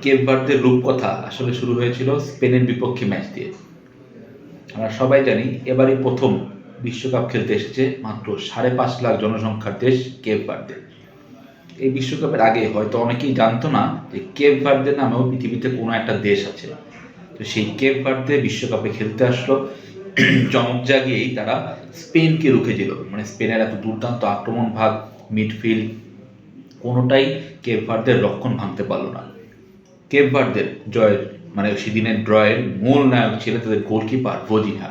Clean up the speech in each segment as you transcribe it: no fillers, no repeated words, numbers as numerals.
Cape ভার্দের রূপকথা আসলে শুরু হয়েছিল স্পেনের বিপক্ষে ম্যাচ দিয়ে। আমরা সবাই জানি এবারই প্রথম বিশ্বকাপ খেলতে এসেছে মাত্র 5.5 লাখ জনসংখ্যার দেশ কেপ ভার্দে। এই বিশ্বকাপের আগে হয়তো অনেকেই জানতো না যে কেপ ভার্দে নামেও পৃথিবীতে কোনো একটা দেশ আছে। তো সেই কেপ ভার্দে বিশ্বকাপে খেলতে আসলো, চমক জাগিয়েই তারা স্পেনকে রুখে দিল। মানে স্পেনের এত দুর্দান্ত আক্রমণ ভাগ, মিডফিল্ড কোনোটাই কেপ ভার্দের রক্ষণ ভাঙতে পারলো না। কেপ ভার্দের জয়ের মানে সেদিনের ড্রয়ের মূল নায়ক ছিলেন তাদের গোলকিপার ভজিনহা।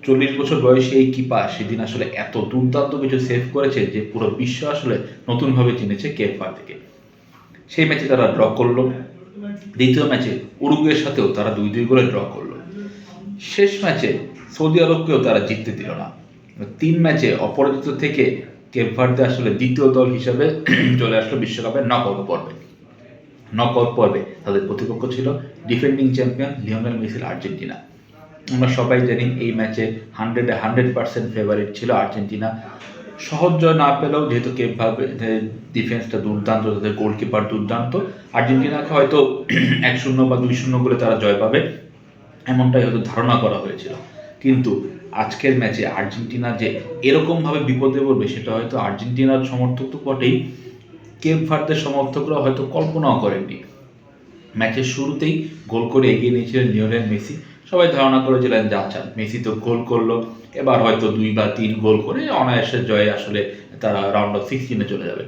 40 বছর বয়সী এই কিপার সেদিন আসলে এত দুর্দান্ত কিছু সেভ করেছে যে পুরো বিশ্ব আসলে নতুনভাবে চিনেছে কেপ ভার্দেকে। সেই ম্যাচে তারা ড্র করলো। দ্বিতীয় ম্যাচে উরুগুয়ের সাথেও তারা 2-2 গোলে ড্র করলো। শেষ ম্যাচে সৌদি আরবকেও তারা জিততে দিল না। 3 ম্যাচে অপরাজিত থেকে কেপ ভার্দে আসলে দ্বিতীয় দল হিসাবে চলে আসলো বিশ্বকাপের নকআউট পর্বে তাদের প্রতিপক্ষ ছিল ডিফেন্ডিং চ্যাম্পিয়ন লিওনেল মেসির আর্জেন্টিনা। আমরা সবাই জানি এই ম্যাচে 100% ফেভারিট ছিল আর্জেন্টিনা। সহজ জয় না পেলেও যেহেতু কেপ ভার্দের ডিফেন্সটা দুর্দান্ত, তাদের গোলকিপার দুর্দান্ত, আর্জেন্টিনাকে হয়তো 1-0 বা 2-0 গোলে তারা জয় পাবে এমনটাই হয়তো ধারণা করা হয়েছিল। কিন্তু আজকের ম্যাচে আর্জেন্টিনা যে এরকমভাবে বিপদে পড়বে সেটা হয়তো আর্জেন্টিনার সমর্থক তো বটেই, কেপ ভার্দের সমর্থকরা হয়তো কল্পনাও করেননি। ম্যাচের শুরুতেই গোল করে এগিয়ে নিয়েছিলেন লিওনেল মেসি। সবাই ধারণা করেছিলেন যে আচ্ছা মেসি তো গোল করলো, এবার হয়তো 2 বা 3 গোল করে অনায়াসে জয়ে আসলে তারা রাউন্ড অফ 16-এ চলে যাবে।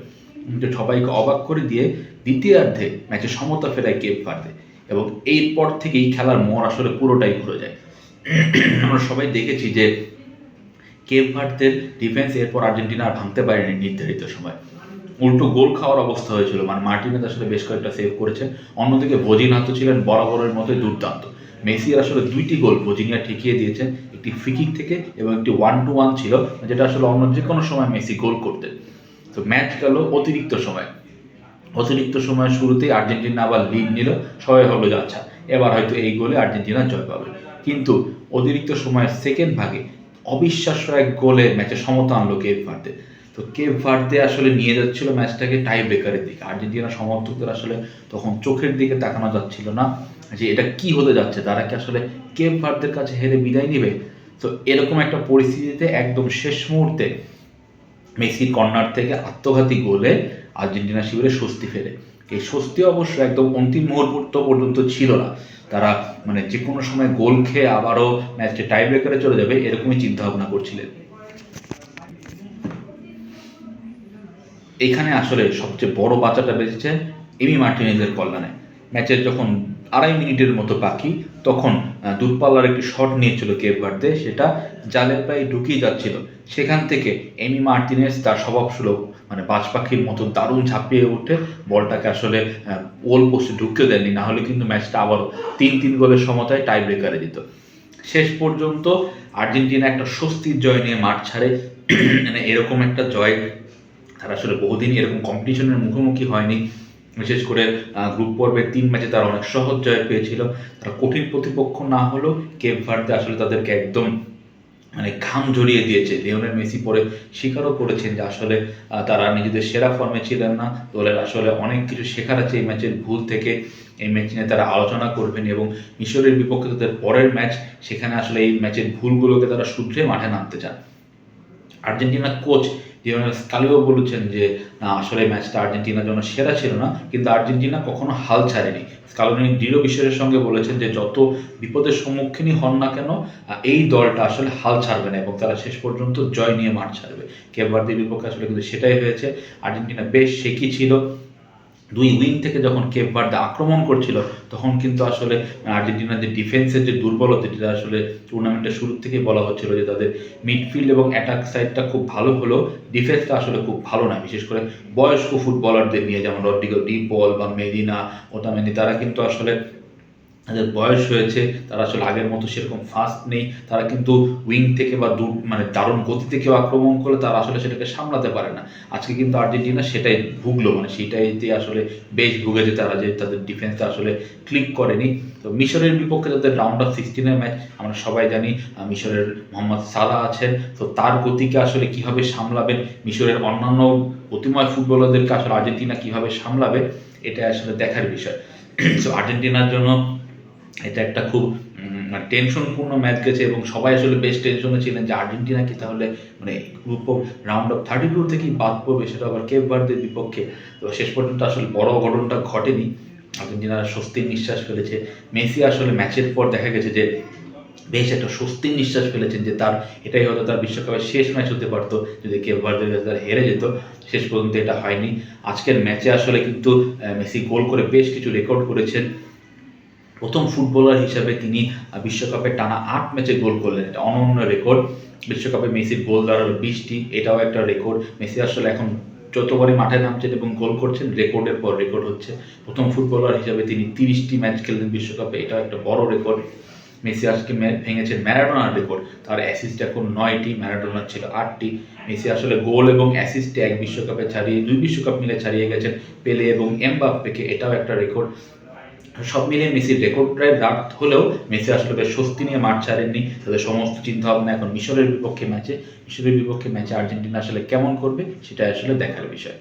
কিন্তু সবাইকে অবাক করে দিয়ে দ্বিতীয়ার্ধে ম্যাচে সমতা ফেরায় কেপ ভার্দে এবং এরপর থেকেই খেলার মোড় আসলে পুরোটাই ঘুরে যায়। আমরা সবাই দেখেছি যে কেপ ভার্দের ডিফেন্স এরপর আর্জেন্টিনা আর ভাঙতে পারেনি নির্ধারিত সময়। উল্টো গোল খাওয়ার অবস্থা হয়েছিল, মানে মার্টিনেজ আসলে বেশ কয়েকটা সেভ করেছে। অন্যদিকে ভজিনহা তো ছিলেন বরাবরের মতোই দুর্দান্ত। মেসি আসলে 2টি গোল ভজিনিয়া ঠেকিয়ে দিয়েছেন, একটি ফ্রিকিক থেকে এবং একটি 1-1 ছিল, যেটা আসলে অন্য যে কোনো সময় মেসি গোল করতেন। তো ম্যাচ গেল অতিরিক্ত সময়ের শুরুতেই আর্জেন্টিনা আবার লিড নিল। সবাই হলো যে আচ্ছা এবার হয়তো এই গোলে আর্জেন্টিনা জয় পাবে। কিন্তু অতিরিক্ত সময়ের সেকেন্ড ভাগে অবিশ্বাস্য এক গোলে ম্যাচে সমতা আনলো কেপ ভার্দে। তো কেপ ভার্দে আসলে নিয়ে যাচ্ছিল ম্যাচটাকে টাই ব্রেকারের দিকে। আর্জেন্টিনা সমর্থকদের আসলে তখন চোখের দিকে তাকানো যাচ্ছিল না যে এটা কি হতে যাচ্ছে, তারা কি আসলে কেপ ভার্দের কাছে হেরে বিদায় নিবে। তো এরকম একটা পরিস্থিতিতে একদম শেষ মুহূর্তে মেসির কর্নার থেকে আত্মঘাতী গোলে আর্জেন্টিনা শিবিরে স্বস্তি ফেরে। এই স্বস্তি অবশ্য একদম অন্তিম মুহূর্ত পর্যন্ত ছিল না। তারা মানে যে কোনো সময় গোল খেয়ে আবারও ম্যাচটা টাই ব্রেকারে চলে যাবে এরকমই চিন্তা ভাবনা করছিলেন। এখানে আসলে সবচেয়ে বড় বাঁচাটা বেঁচেছে এমি মার্টিনেজের কল্যাণে। ম্যাচের যখন 2.5 মিনিটের মতো বাকি তখন দূরপাল্লার একটি শট নিয়েছিল কেপ ভার্দে, সেটা জালের পায়ে ঢুকিয়ে যাচ্ছিল। সেখান থেকে এমি মার্টিনেজ তার স্বভাবসুলভ মানে বাজ পাখির মতো দারুণ ঝাঁপিয়ে উঠে বলটাকে আসলে গোল পোস্টে ঢুকতে দেননি, না হলে কিন্তু ম্যাচটা আবারও 3-3 গোলের সমতায় টাই ব্রেকারে যেত। শেষ পর্যন্ত আর্জেন্টিনা একটা স্বস্তির জয় নিয়ে মাঠ ছাড়ে। মানে এরকম একটা জয় তারা আসলে বহুদিনই এরকম কম্পিটিশনের মুখোমুখি হয়নি। বিশেষ করে গ্রুপ পর্বের 3 ম্যাচে তারা অনেক সহজ জয় পেয়েছিল। তারা কঠিন প্রতিপক্ষ না হলেও কেপ ভার্দে আসলে তাদেরকে একদম মানে ঘাম ঝরিয়ে দিয়েছে। লিওনেল মেসি পরে স্বীকারও করেছেন যে আসলে তারা নিজেদের সেরা ফর্মে ছিলেন না। দলের আসলে অনেক কিছু শেখার আছে এই ম্যাচের ভুল থেকে। এই ম্যাচ নিয়ে তারা আলোচনা করবেন এবং মিশরের বিপক্ষে তাদের পরের ম্যাচ, সেখানে আসলে এই ম্যাচের ভুলগুলোকে তারা শুধরে মাঠে নামতে চান। আর্জেন্টিনার কোচ লিওনেল স্কালিও বলেছেন যে না আসলে ম্যাচটা আর্জেন্টিনার জন্য সেরা ছিল না, কিন্তু আর্জেন্টিনা কখনো হাল ছাড়েনি। স্কালোনি দৃঢ় বিশ্বাসের সঙ্গে বলেছেন যে যত বিপদের সম্মুখীনই হন না কেন এই দলটা আসলে হাল ছাড়বে না এবং তারা শেষ পর্যন্ত জয় নিয়ে মাঠ ছাড়বে। কেপ ভার্দের বিপক্ষে আসলে কিন্তু সেটাই হয়েছে। আর্জেন্টিনা বেশ শেকি ছিল। 2 উইং থেকে যখন কেপ ভার্দে আক্রমণ করছিল তখন কিন্তু আসলে আর্জেন্টিনার যে ডিফেন্সের যে দুর্বলতা, যেটা আসলে টুর্নামেন্টের শুরু থেকেই বলা হচ্ছিল যে তাদের মিডফিল্ড এবং অ্যাটাক সাইডটা খুব ভালো হলেও ডিফেন্সটা আসলে খুব ভালো না। বিশেষ করে বয়স্ক ফুটবলারদের নিয়ে যেমন রদ্রিগো ডি পল বা মেদিনা ওটামেন্দি, তারা কিন্তু আসলে তাদের বয়স হয়েছে, তারা আসলে আগের মতো সেরকম ফাস্ট নেই। তারা কিন্তু উইং থেকে বা দূর মানে দারুণ গতিতে কেউ আক্রমণ করলে তারা আসলে সেটাকে সামলাতে পারে না। আজকে কিন্তু আর্জেন্টিনা সেটাই ভুগলো, মানে সেটাইতে আসলে বেশ ভুগেছে তারা, যে তাদের ডিফেন্সটা আসলে ক্লিক করেনি। তো মিশরের বিপক্ষে তাদের রাউন্ড অফ 16-এর ম্যাচ, আমরা সবাই জানি মিশরের মোহাম্মদ সালাহ আছেন। তো তার গতিকে আসলে কীভাবে সামলাবেন, মিশরের অন্যান্য গতিময় ফুটবলারদেরকে আসলে আর্জেন্টিনা কীভাবে সামলাবে, এটা আসলে দেখার বিষয়। সো আর্জেন্টিনার জন্য এটা একটা খুব টেনশনপূর্ণ ম্যাচ গেছে এবং সবাই আসলে বেশ টেনশনে ছিলেন যে আর্জেন্টিনা কি তাহলে মানে গ্রুপ অফ রাউন্ড অফ 32 থেকেই বাদ পড়বে, সেটা আবার কেপ ভার্দের বিপক্ষে। তো শেষ পর্যন্ত আসলে বড় অঘটনটা ঘটেনি, আর্জেন্টিনা স্বস্তির নিঃশ্বাস ফেলেছে। মেসি আসলে ম্যাচের পর দেখা গেছে যে বেশ একটা স্বস্তির নিঃশ্বাস ফেলেছেন যে তার এটাই হয়তো তার বিশ্বকাপের শেষ ম্যাচ হতে পারতো যদি কেপ ভার্দের কাছে তারা হেরে যেত। শেষ পর্যন্ত এটা হয়নি। আজকের ম্যাচে আসলে কিন্তু মেসি গোল করে বেশ কিছু রেকর্ড করেছেন। প্রথম ফুটবলার হিসাবে তিনি বিশ্বকাপে টানা 8 ম্যাচে গোল করলেন, এটা অনন্য রেকর্ড। বিশ্বকাপে মেসির গোল দাঁড়ালো 20টি, এটাও একটা রেকর্ড। মেসি আসলে এখন যতবারই মাঠে নামছেন এবং গোল করছেন রেকর্ডের পর রেকর্ড হচ্ছে। প্রথম ফুটবলার হিসাবে তিনি 30টি ম্যাচ খেললেন বিশ্বকাপে, এটাও একটা বড় রেকর্ড। মেসি আজকে ভেঙেছেন ম্যারাডোনার রেকর্ড, তার অ্যাসিস্ট এখন 9টি, ম্যারাডোনার ছিল 8টি। মেসি আসলে গোল এবং অ্যাসিস্টে এক বিশ্বকাপে ছাড়িয়ে 2 বিশ্বকাপ মিলে ছাড়িয়ে গেছেন পেলে এবং এমবাপ্পেকে, এটাও একটা রেকর্ড। সব মিলিয়ে মেসির রেকর্ডটাই রাত হলেও মেসি আসলে বেশ স্বস্তি নিয়ে মাঠ ছাড়েননি। তাদের সমস্ত চিন্তাভাবনা এখন মিশরের বিপক্ষে ম্যাচে আর্জেন্টিনা আসলে কেমন করবে সেটা আসলে দেখার বিষয়।